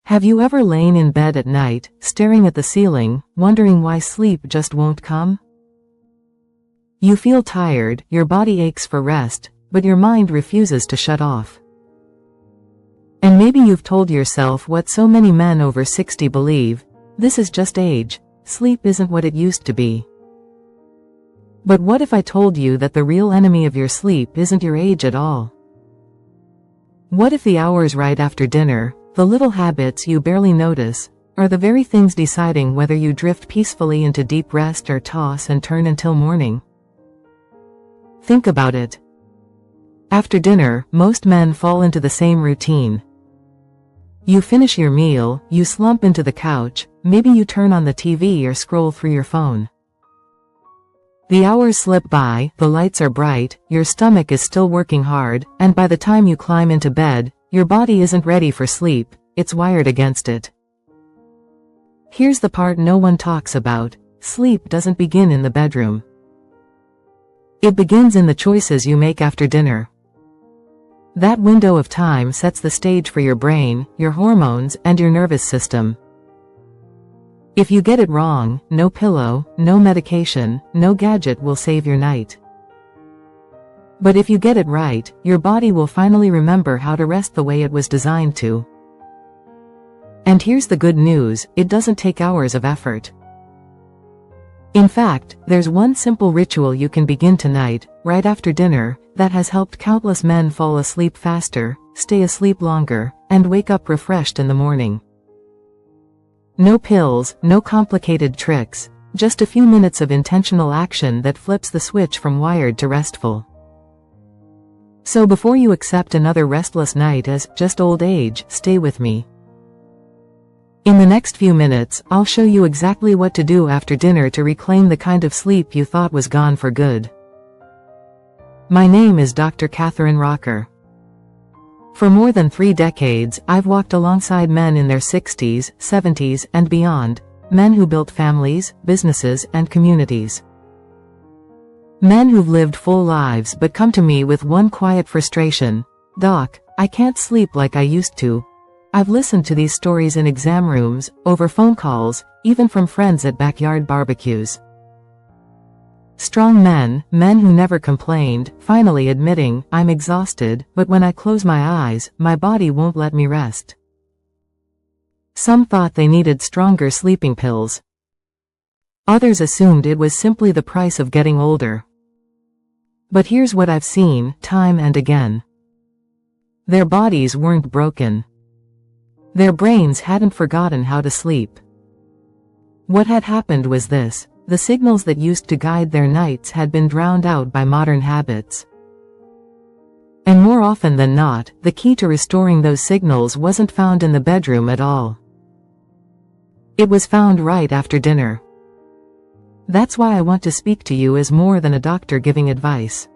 Have you ever lain in bed at night, staring at the ceiling, wondering why sleep just won't come? You feel tired, your body aches for rest, but your mind refuses to shut off. And maybe you've told yourself what so many men over 60 believe: this is just age, sleep isn't what it used to be. But what if I told you that the real enemy of your sleep isn't your age at all? What if the hours right after dinner, the little habits you barely notice, are the very things deciding whether you drift peacefully into deep rest or toss and turn until morning? Think about it. After dinner, most men fall into the same routine. You finish your meal, you slump into the couch, maybe you turn on the TV or scroll through your phone. The hours slip by, the lights are bright, your stomach is still working hard, and by the time you climb into bed, your body isn't ready for sleep, it's wired against it. Here's the part no one talks about: sleep doesn't begin in the bedroom. It begins in the choices you make after dinner. That window of time sets the stage for your brain, your hormones, and your nervous system. If you get it wrong, no pillow, no medication, no gadget will save your night. But if you get it right, your body will finally remember how to rest the way it was designed to. And here's the good news: it doesn't take hours of effort. In fact, there's one simple ritual you can begin tonight, right after dinner, that has helped countless men fall asleep faster, stay asleep longer, and wake up refreshed in the morning. No pills, no complicated tricks, just a few minutes of intentional action that flips the switch from wired to restful. So before you accept another restless night as just old age, stay with me. In the next few minutes, I'll show you exactly what to do after dinner to reclaim the kind of sleep you thought was gone for good. My name is Dr. Katherine Rocker. For more than 3 decades, I've walked alongside men in their 60s, 70s, and beyond, men who built families, businesses, and communities. Men who've lived full lives but come to me with one quiet frustration: "Doc, I can't sleep like I used to." I've listened to these stories in exam rooms, over phone calls, even from friends at backyard barbecues. Strong men, men who never complained, finally admitting, "I'm exhausted, but when I close my eyes, my body won't let me rest." Some thought they needed stronger sleeping pills. Others assumed it was simply the price of getting older. But here's what I've seen, time and again. Their bodies weren't broken. Their brains hadn't forgotten how to sleep. What had happened was this: the signals that used to guide their nights had been drowned out by modern habits. And more often than not, the key to restoring those signals wasn't found in the bedroom at all. It was found right after dinner. That's why I want to speak to you as more than a doctor giving advice.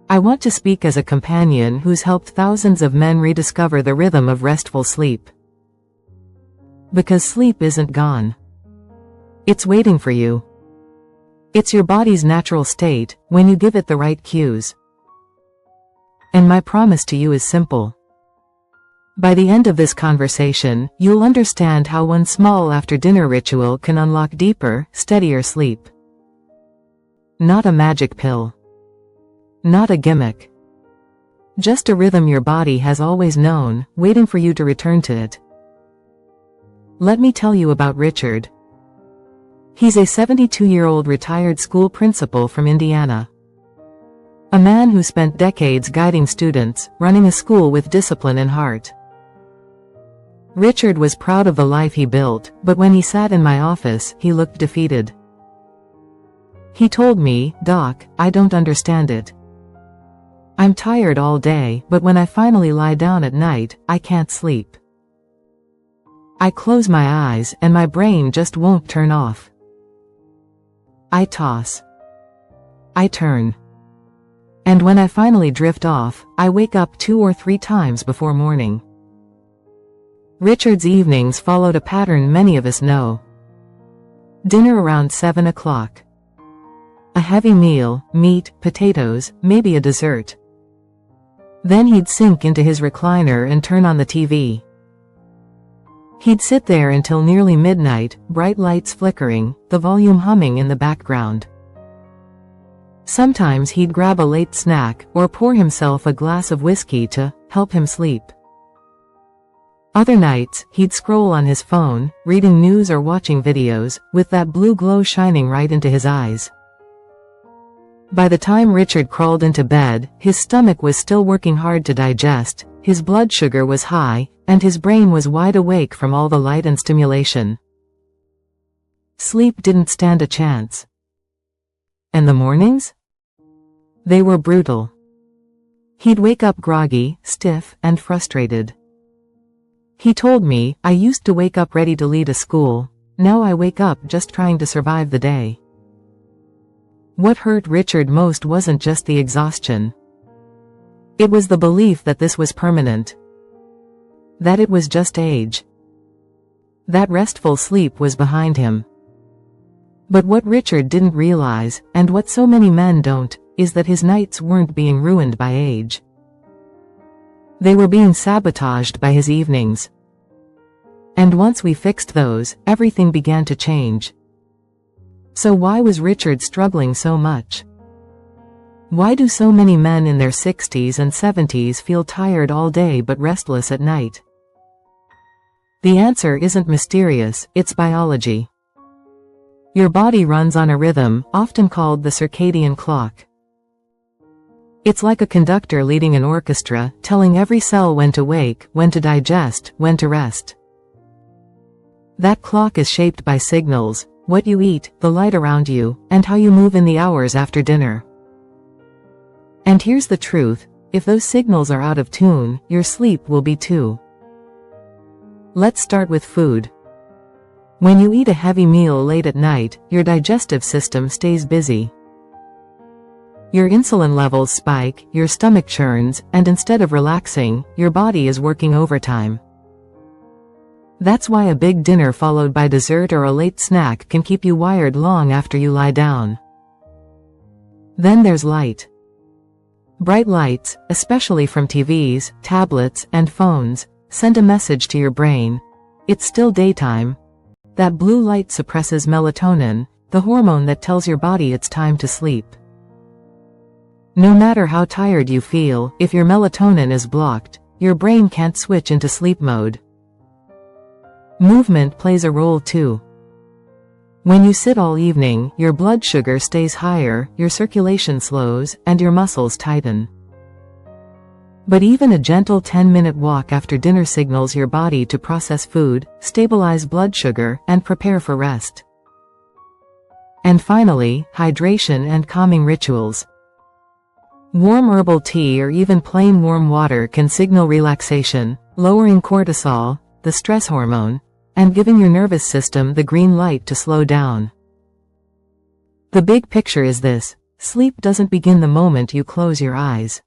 I want to speak as a companion who's helped thousands of men rediscover the rhythm of restful sleep. Because sleep isn't gone. It's waiting for you. It's your body's natural state, when you give it the right cues. And my promise to you is simple. By the end of this conversation, you'll understand how one small after-dinner ritual can unlock deeper, steadier sleep. Not a magic pill. Not a gimmick. Just a rhythm your body has always known, waiting for you to return to it. Let me tell you about Richard. He's a 72-year-old retired school principal from Indiana. A man who spent decades guiding students, running a school with discipline and heart. Richard was proud of the life he built, but when he sat in my office, he looked defeated. He told me, "Doc, I don't understand it. I'm tired all day, but when I finally lie down at night, I can't sleep. I close my eyes, and my brain just won't turn off. I toss. I turn. And when I finally drift off, I wake up 2 or 3 times before morning." Richard's evenings followed a pattern many of us know. Dinner around 7 o'clock. A heavy meal, meat, potatoes, maybe a dessert. Then he'd sink into his recliner and turn on the TV. He'd sit there until nearly midnight, bright lights flickering, the volume humming in the background. Sometimes he'd grab a late snack, or pour himself a glass of whiskey to help him sleep. Other nights, he'd scroll on his phone, reading news or watching videos, with that blue glow shining right into his eyes. By the time Richard crawled into bed, his stomach was still working hard to digest, his blood sugar was high, and his brain was wide awake from all the light and stimulation. Sleep didn't stand a chance. And the mornings? They were brutal. He'd wake up groggy, stiff, and frustrated. He told me, "I used to wake up ready to lead a school. Now I wake up just trying to survive the day." What hurt Richard most wasn't just the exhaustion. It was the belief that this was permanent. That it was just age. That restful sleep was behind him. But what Richard didn't realize, and what so many men don't, is that his nights weren't being ruined by age. They were being sabotaged by his evenings. And once we fixed those, everything began to change. So why was Richard struggling so much? Why do so many men in their 60s and 70s feel tired all day but restless at night? The answer isn't mysterious, it's biology. Your body runs on a rhythm, often called the circadian clock. It's like a conductor leading an orchestra, telling every cell when to wake, when to digest, when to rest. That clock is shaped by signals: what you eat, the light around you, and how you move in the hours after dinner. And here's the truth: if those signals are out of tune, your sleep will be too. Let's start with food. When you eat a heavy meal late at night, your digestive system stays busy. Your insulin levels spike, your stomach churns, and instead of relaxing, your body is working overtime. That's why a big dinner followed by dessert or a late snack can keep you wired long after you lie down. Then there's light. Bright lights, especially from TVs, tablets, and phones, send a message to your brain: it's still daytime. That blue light suppresses melatonin, the hormone that tells your body it's time to sleep. No matter how tired you feel, if your melatonin is blocked, your brain can't switch into sleep mode. Movement plays a role too. When you sit all evening, your blood sugar stays higher, your circulation slows, and your muscles tighten. But even a gentle 10-minute walk after dinner signals your body to process food, stabilize blood sugar, and prepare for rest. And finally, hydration and calming rituals. Warm herbal tea or even plain warm water can signal relaxation, lowering cortisol, the stress hormone, and giving your nervous system the green light to slow down. The big picture is this: sleep doesn't begin the moment you close your eyes.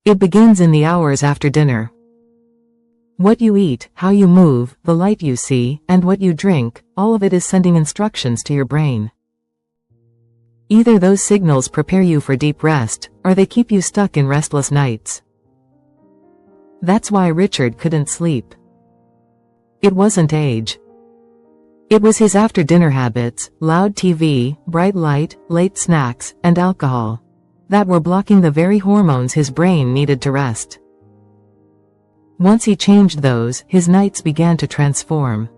It begins in the hours after dinner. What you eat, how you move, the light you see, and what you drink, all of it is sending instructions to your brain. Either those signals prepare you for deep rest, or they keep you stuck in restless nights. That's why Richard couldn't sleep. It wasn't age. It was his after-dinner habits, loud TV, bright light, late snacks, and alcohol, that were blocking the very hormones his brain needed to rest. Once he changed those, his nights began to transform.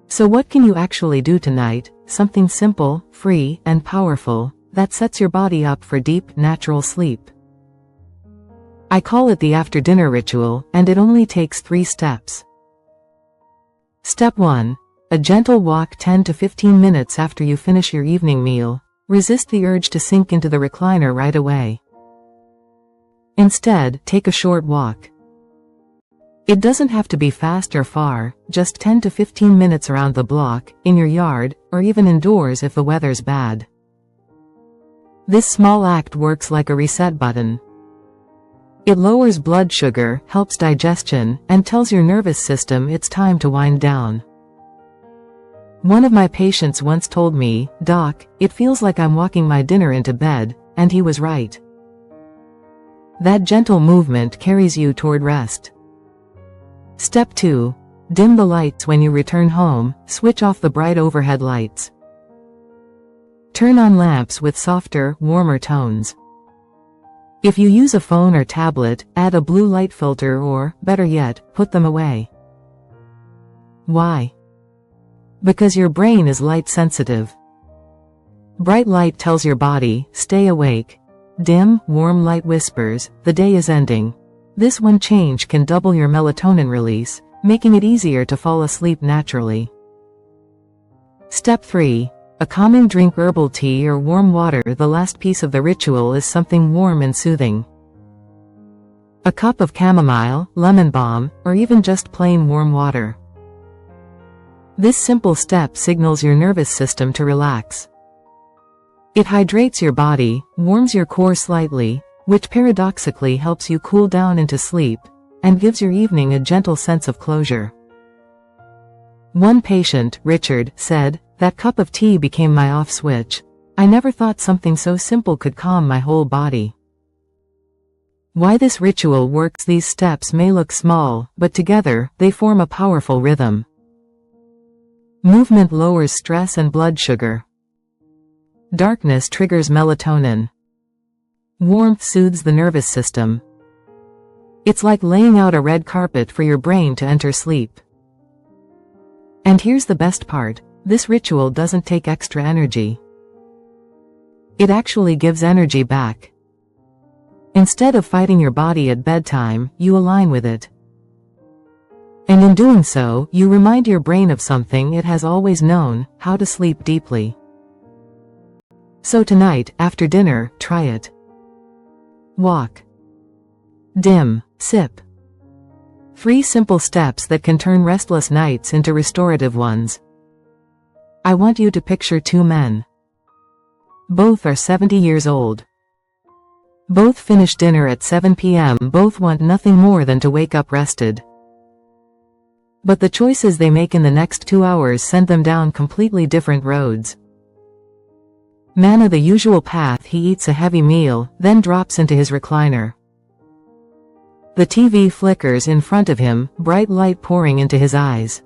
So what can you actually do tonight? Something simple, free, and powerful, that sets your body up for deep, natural sleep. I call it the after-dinner ritual, and it only takes 3 steps. Step 1. A gentle walk 10 to 15 minutes after you finish your evening meal. Resist the urge to sink into the recliner right away. Instead, take a short walk. It doesn't have to be fast or far, just 10 to 15 minutes around the block, in your yard, or even indoors if the weather's bad. This small act works like a reset button. It lowers blood sugar, helps digestion, and tells your nervous system it's time to wind down. One of my patients once told me, "Doc, it feels like I'm walking my dinner into bed," and he was right. That gentle movement carries you toward rest. Step 2. Dim the lights when you return home, switch off the bright overhead lights. Turn on lamps with softer, warmer tones. If you use a phone or tablet, add a blue light filter or, better yet, put them away. Why? Because your brain is light sensitive. Bright light tells your body, stay awake. Dim, warm light whispers, the day is ending. This one change can double your melatonin release, making it easier to fall asleep naturally. Step 3. A calming drink herbal tea or warm water. The last piece of the ritual is something warm and soothing. A cup of chamomile, lemon balm, or even just plain warm water. This simple step signals your nervous system to relax. It hydrates your body, warms your core slightly, which paradoxically helps you cool down into sleep, and gives your evening a gentle sense of closure. One patient, Richard, said, "That cup of tea became my off switch. I never thought something so simple could calm my whole body." Why this ritual works. These steps may look small, but together, they form a powerful rhythm. Movement lowers stress and blood sugar. Darkness triggers melatonin. Warmth soothes the nervous system. It's like laying out a red carpet for your brain to enter sleep. And here's the best part. This ritual doesn't take extra energy. It actually gives energy back. Instead of fighting your body at bedtime, you align with it. And in doing so, you remind your brain of something it has always known, how to sleep deeply. So tonight, after dinner, try it. Walk. Dim. Sip. 3 simple steps that can turn restless nights into restorative ones. I want you to picture 2 men. Both are 70 years old. Both finish dinner at 7 p.m. Both want nothing more than to wake up rested. But the choices they make in the next 2 hours send them down completely different roads. Man of the usual path, he eats a heavy meal, then drops into his recliner. The TV flickers in front of him, bright light pouring into his eyes.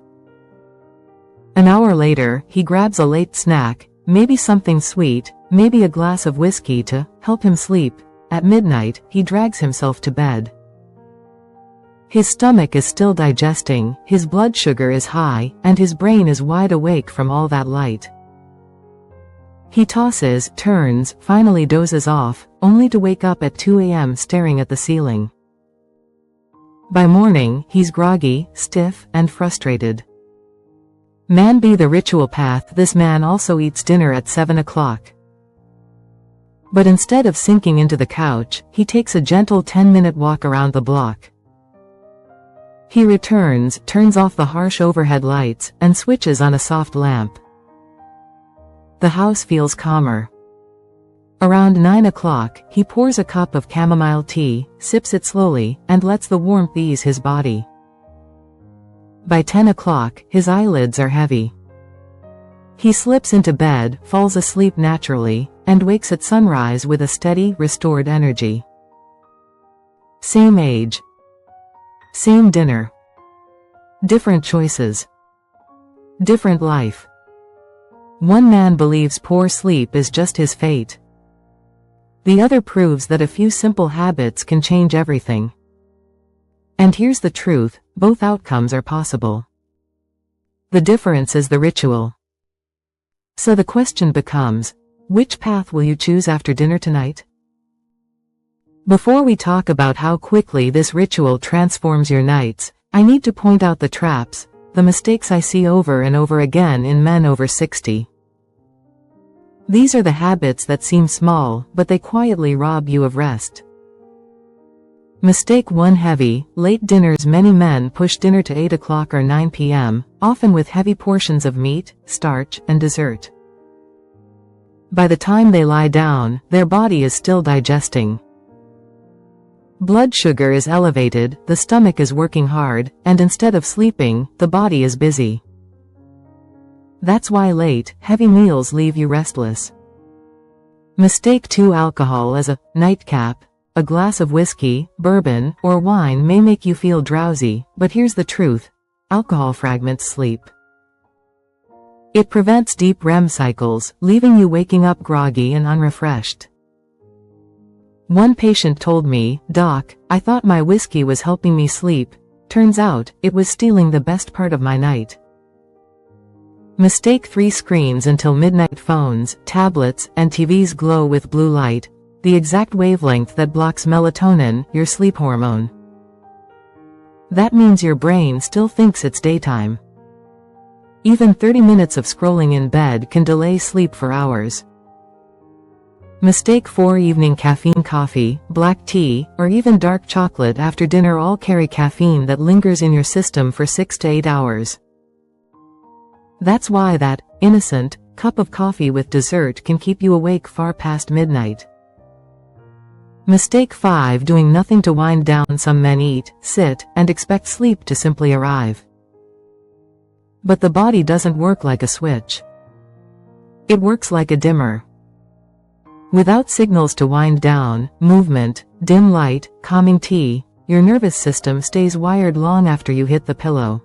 An hour later, he grabs a late snack, maybe something sweet, maybe a glass of whiskey to help him sleep. At midnight, he drags himself to bed. His stomach is still digesting, his blood sugar is high, and his brain is wide awake from all that light. He tosses, turns, finally dozes off, only to wake up at 2 a.m. staring at the ceiling. By morning, he's groggy, stiff, and frustrated. Man B. The ritual path. This man also eats dinner at 7 o'clock. But instead of sinking into the couch, he takes a gentle 10-minute walk around the block. He returns, turns off the harsh overhead lights, and switches on a soft lamp. The house feels calmer. Around 9 o'clock, he pours a cup of chamomile tea, sips it slowly, and lets the warmth ease his body. By 10 o'clock, his eyelids are heavy. He slips into bed, falls asleep naturally, and wakes at sunrise with a steady, restored energy. Same age. Same dinner. Different choices. Different life. One man believes poor sleep is just his fate. The other proves that a few simple habits can change everything. And here's the truth, both outcomes are possible. The difference is the ritual. So the question becomes, which path will you choose after dinner tonight? Before we talk about how quickly this ritual transforms your nights, I need to point out the traps, the mistakes I see over and over again in men over 60. These are the habits that seem small, but they quietly rob you of rest. Mistake 1. Heavy, late dinners. Many men push dinner to 8 o'clock or 9 p.m., often with heavy portions of meat, starch, and dessert. By the time they lie down, their body is still digesting. Blood sugar is elevated, the stomach is working hard, and instead of sleeping, the body is busy. That's why late, heavy meals leave you restless. Mistake 2. Alcohol as a nightcap. A glass of whiskey, bourbon, or wine may make you feel drowsy, but here's the truth. Alcohol fragments sleep. It prevents deep REM cycles, leaving you waking up groggy and unrefreshed. One patient told me, "Doc, I thought my whiskey was helping me sleep. Turns out, it was stealing the best part of my night." Mistake 3 screens until midnight. Phones, tablets, and TVs glow with blue light, the exact wavelength that blocks melatonin, your sleep hormone. That means your brain still thinks it's daytime. Even 30 minutes of scrolling in bed can delay sleep for hours. Mistake 4 evening caffeine. Coffee, black tea, or even dark chocolate after dinner all carry caffeine that lingers in your system for 6 to 8 hours. That's why that innocent cup of coffee with dessert can keep you awake far past midnight. Mistake 5 doing nothing to wind down. Some men eat, sit, and expect sleep to simply arrive. But the body doesn't work like a switch. It works like a dimmer. Without signals to wind down, movement, dim light, calming tea, your nervous system stays wired long after you hit the pillow.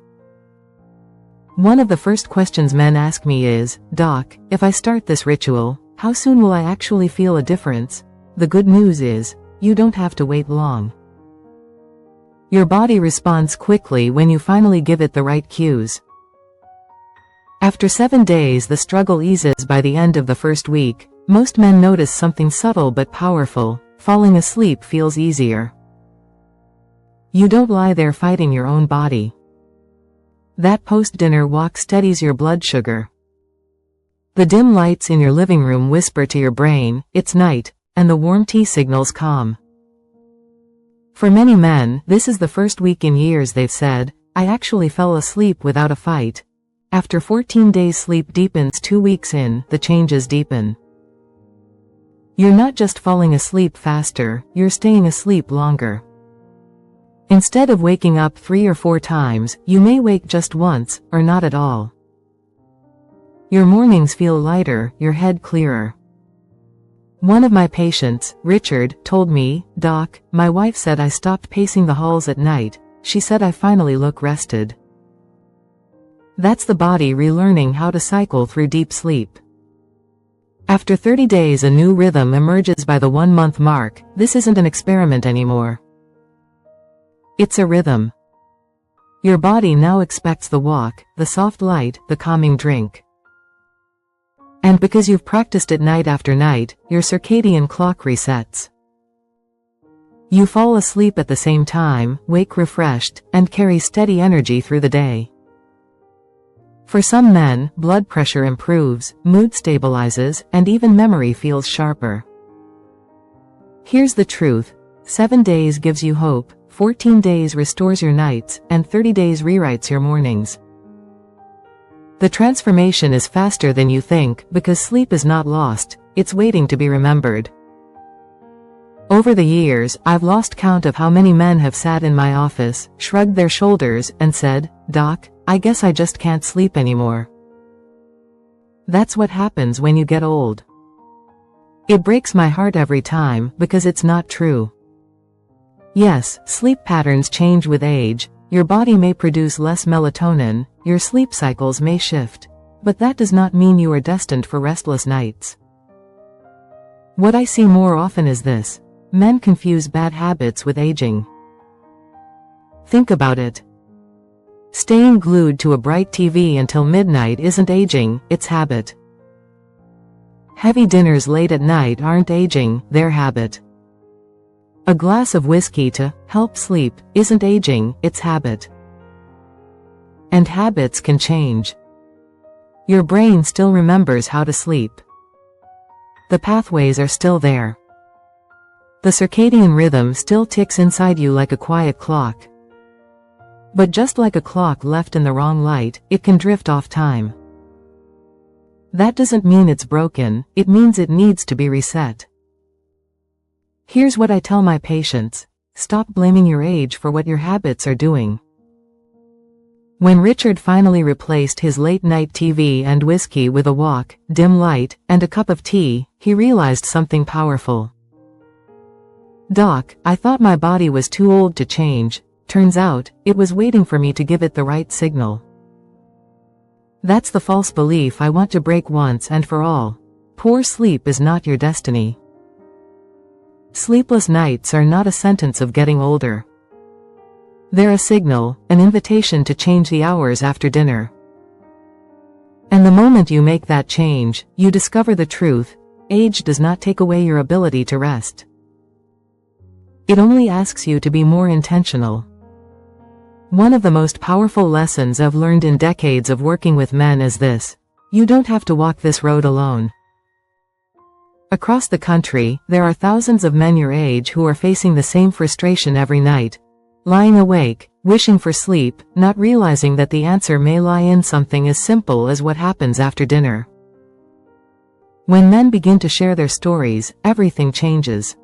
One of the first questions men ask me is, "Doc, if I start this ritual, how soon will I actually feel a difference?" The good news is, you don't have to wait long. Your body responds quickly when you finally give it the right cues. After 7 days, the struggle eases. By the end of the first week, most men notice something subtle but powerful. Falling asleep feels easier. You don't lie there fighting your own body. That post-dinner walk steadies your blood sugar. The dim lights in your living room whisper to your brain, "It's night," and the warm tea signals calm. For many men, this is the first week in years they've said, "I actually fell asleep without a fight." After 14 days, sleep deepens. 2 weeks in, the changes deepen. You're not just falling asleep faster, you're staying asleep longer. Instead of waking up 3 or 4 times, you may wake just once, or not at all. Your mornings feel lighter, your head clearer. One of my patients, Richard, told me, "Doc, my wife said I stopped pacing the halls at night. She said I finally look rested." That's the body relearning how to cycle through deep sleep. After 30 days, a new rhythm emerges. By the 1-month mark, this isn't an experiment anymore. It's a rhythm. Your body now expects the walk, the soft light, the calming drink. And because you've practiced it night after night, your circadian clock resets. You fall asleep at the same time, wake refreshed, and carry steady energy through the day. For some men, blood pressure improves, mood stabilizes, and even memory feels sharper. Here's the truth. 7 days gives you hope, 14 days restores your nights, and 30 days rewrites your mornings. The transformation is faster than you think, because sleep is not lost, it's waiting to be remembered. Over the years, I've lost count of how many men have sat in my office, shrugged their shoulders, and said, "Doc, I guess I just can't sleep anymore." That's what happens when you get old. It breaks my heart every time, because it's not true. Yes, sleep patterns change with age, your body may produce less melatonin, your sleep cycles may shift. But that does not mean you are destined for restless nights. What I see more often is this. Men confuse bad habits with aging. Think about it. Staying glued to a bright TV until midnight isn't aging, it's habit. Heavy dinners late at night aren't aging, they're habit. A glass of whiskey to help sleep isn't aging, it's habit. And habits can change. Your brain still remembers how to sleep. The pathways are still there. The circadian rhythm still ticks inside you like a quiet clock. But just like a clock left in the wrong light, it can drift off time. That doesn't mean it's broken, it means it needs to be reset. Here's what I tell my patients. Stop blaming your age for what your habits are doing. When Richard finally replaced his late-night TV and whiskey with a walk, dim light, and a cup of tea, he realized something powerful. Doc, I thought my body was too old to change. Turns out, it was waiting for me to give it the right signal. That's the false belief I want to break once and for all. Poor sleep is not your destiny. Sleepless nights are not a sentence of getting older. They're a signal, an invitation to change the hours after dinner. And the moment you make that change, you discover the truth: age does not take away your ability to rest. It only asks you to be more intentional. One of the most powerful lessons I've learned in decades of working with men is this: you don't have to walk this road alone. Across the country, there are thousands of men your age who are facing the same frustration every night, lying awake, wishing for sleep, not realizing that the answer may lie in something as simple as what happens after dinner. When men begin to share their stories, everything changes.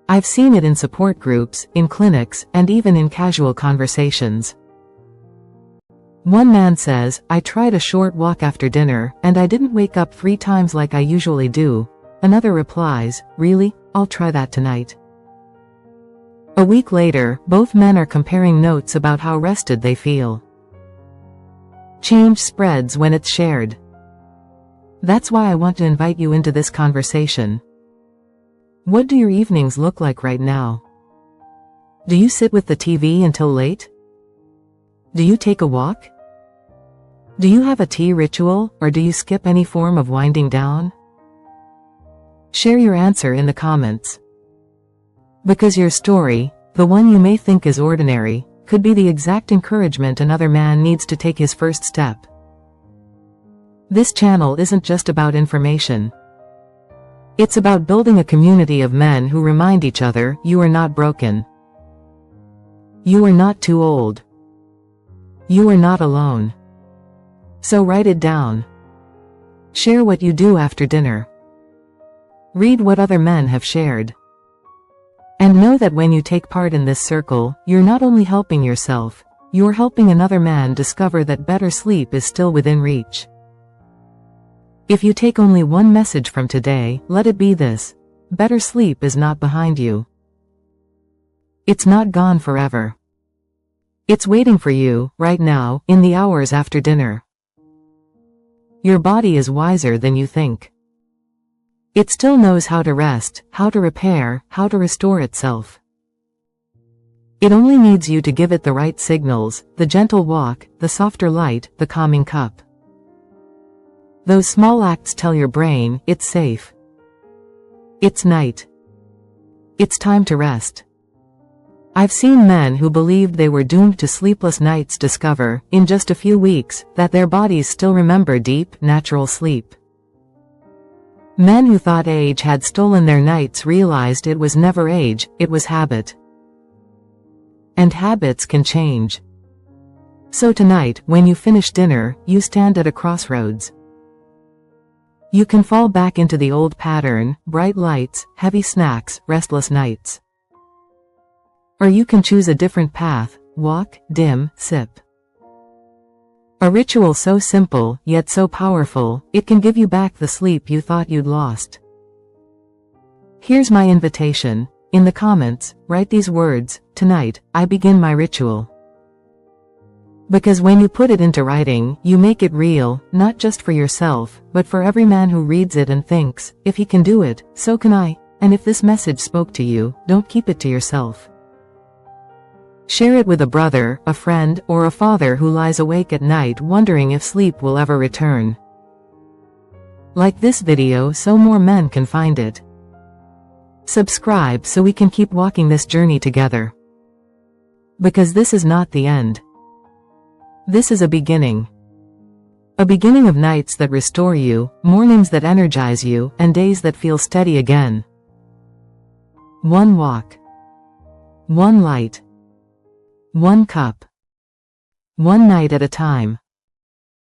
I've seen it in support groups, in clinics, and even in casual conversations. One man says, "I tried a short walk after dinner, and I didn't wake up 3 times like I usually do." Another replies, "Really? I'll try that tonight." A week later, both men are comparing notes about how rested they feel. Change spreads when it's shared. That's why I want to invite you into this conversation. What do your evenings look like right now? Do you sit with the TV until late? Do you take a walk? Do you have a tea ritual, or do you skip any form of winding down? Share your answer in the comments. Because your story, the one you may think is ordinary, could be the exact encouragement another man needs to take his first step. This channel isn't just about information. It's about building a community of men who remind each other, you are not broken. You are not too old. You are not alone. So write it down. Share what you do after dinner. Read what other men have shared. And know that when you take part in this circle, you're not only helping yourself, you're helping another man discover that better sleep is still within reach. If you take only one message from today, let it be this: better sleep is not behind you. It's not gone forever. It's waiting for you, right now, in the hours after dinner. Your body is wiser than you think. It still knows how to rest, how to repair, how to restore itself. It only needs you to give it the right signals: the gentle walk, the softer light, the calming cup. Those small acts tell your brain, it's safe. It's night. It's time to rest. I've seen men who believed they were doomed to sleepless nights discover, in just a few weeks, that their bodies still remember deep, natural sleep. Men who thought age had stolen their nights realized it was never age, it was habit. And habits can change. So tonight, when you finish dinner, you stand at a crossroads. You can fall back into the old pattern: bright lights, heavy snacks, restless nights. Or you can choose a different path: walk, dim, sip. A ritual so simple, yet so powerful, it can give you back the sleep you thought you'd lost. Here's my invitation. In the comments, write these words: tonight, I begin my ritual. Because when you put it into writing, you make it real, not just for yourself, but for every man who reads it and thinks, if he can do it, so can I. And if this message spoke to you, don't keep it to yourself. Share it with a brother, a friend, or a father who lies awake at night wondering if sleep will ever return. Like this video so more men can find it. Subscribe so we can keep walking this journey together. Because this is not the end. This is a beginning. A beginning of nights that restore you, mornings that energize you, and days that feel steady again. One walk. One light. One cup. One night at a time.